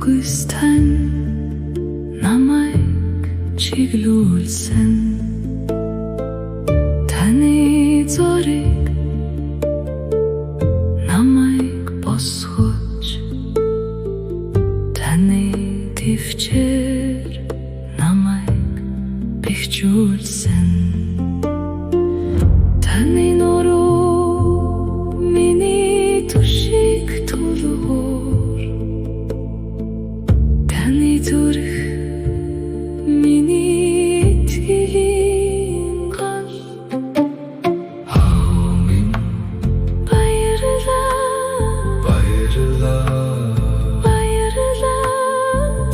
Үхстэн намайг чиглүүлсэн таны зориг намайг босгож таны төвчээр намайг бэхжүүлсэн таны нуруу миний түшиг тулгуур таны зүрх миний итгэлийн гал Амин баярлалаа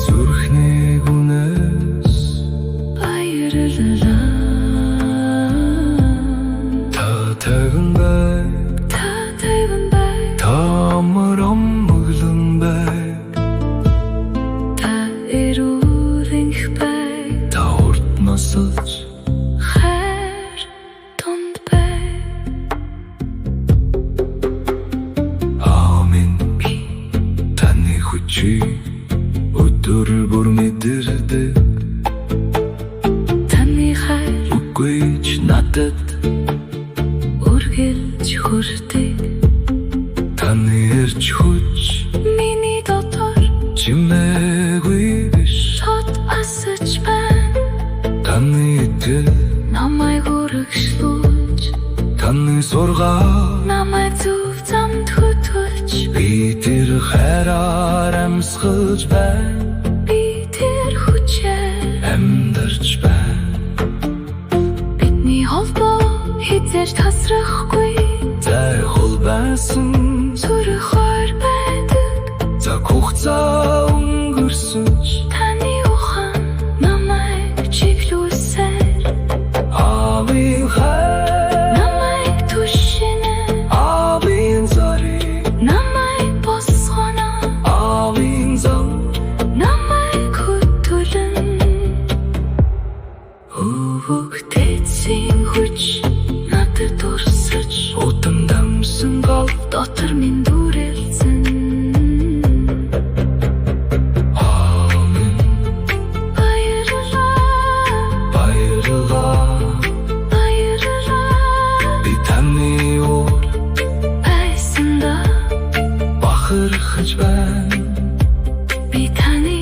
зүрхний гүнээс баярлалаа та тайван бай та амар амгалан бай та эрүүрэнх бай та урд насалж хайр донд бай Амин би таны хүчийг өдөр бүр мэдэрдэг таны хайр үгүйч надад үргэлж хүрдэг таны эрч хүч миний дотор чимээгүй биш шот асаж байна таны итгэл намайг үргэлжлүүлж таны сургаал намайг зөв замд хөтлөж би тэр хайраар амьсгалж байна би тэр хүчээр амьдарч байна бидний холбоо хизээж тасрахгүй зай хол байсан зүрх хойр байдаг цаг хугацаа өнгөрсөж таны ухаан намайг чиглүүлсээр Амин хайр намайг түшинэ Амин зориг намайг босгоно Амин зам намайг хөтөлөн Өвөгтэйцэн хүч надад дурсаж утам дамсан гол дотор минь дүрэлсэн Амин баярлалаа би таны уур байсанда бахархаж байна би таны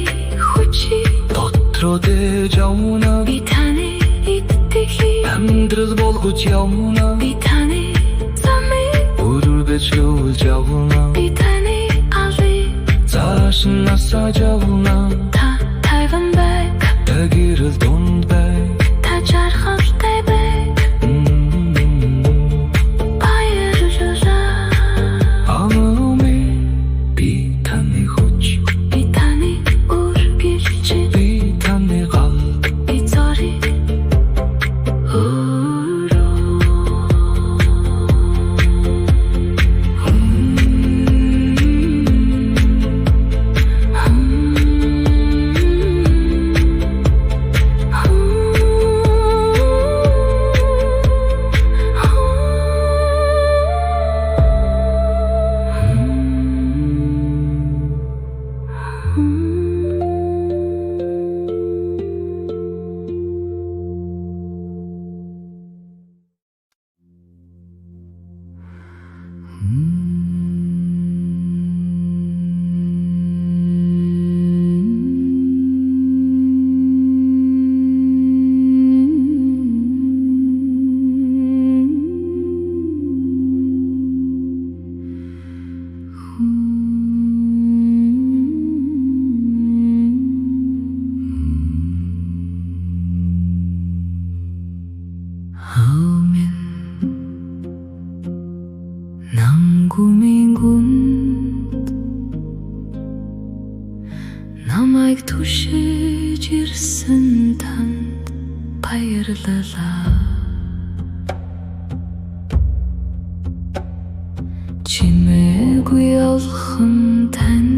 хүчийг дотроо дэж явна би таны итгэхийг амьдрал болгож явна би таны замыг өргөж явуулж явна би таны алыг цааш нь насаж явна та тайван бай та гэрэл дунд бай та жаргалтай бай Амин би таны хүч би таны үргэлж би таны гал би зориг Амин намгүмийн гүнд намайг түшиж ирсэн танд баярлалаа чимээгүй алхам тань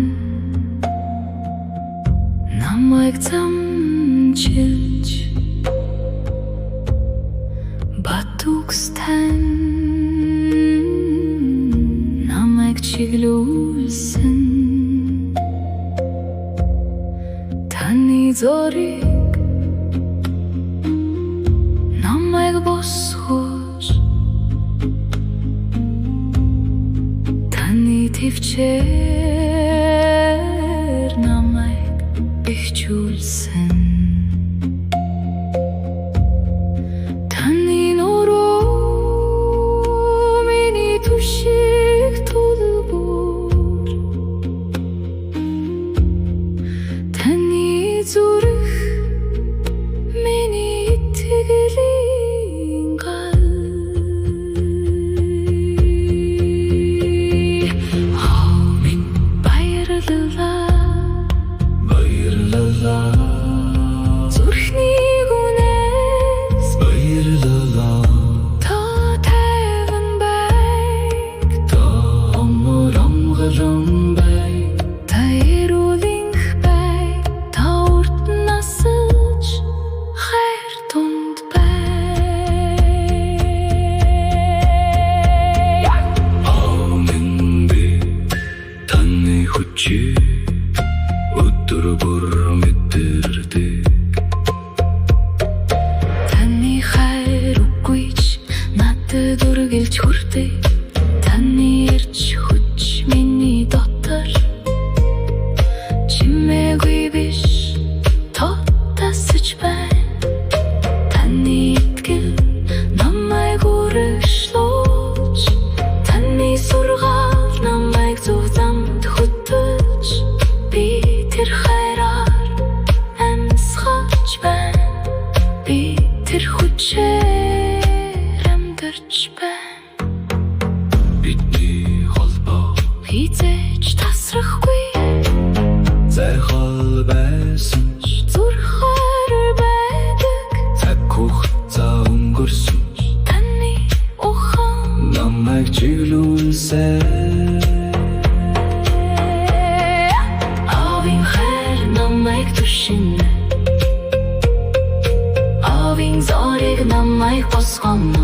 намайг замчилж Батүкстэн намайг чиглүүлсэн зориг намайг босгож таны төвчээр намайг ихчүүлсэн таны нуруу миний түшиг тулбур таны зүрх миний итгэлийн гал минь баярлалаа зүрхний гүнээс та тайван байг та омголон байг та эрүүлэнх байг та урд насаж хайр тунд байг минь би таны хүчийг өдөр бүр мэдэрдэг таны хайр үгүйч надад үргэлж хүрдэг таны ирж хүч миний дотор чимээгүй биш тотасч байна таны итгэл намайг үргэлжлүүлж таны сургаал намайг зөв замд хөтлөж би тэр хайраар амьсгаж байна би тэр хүчээр амьдарч байна бидний холбоо хизээж тасрахгүй зайхал байсан ч зүрхээр байдаг цаг хугацаа өнгөрсөн таны ухаан намайг чиглүүлсэн авин хайр намайг түшин авин зориг намайг босгоно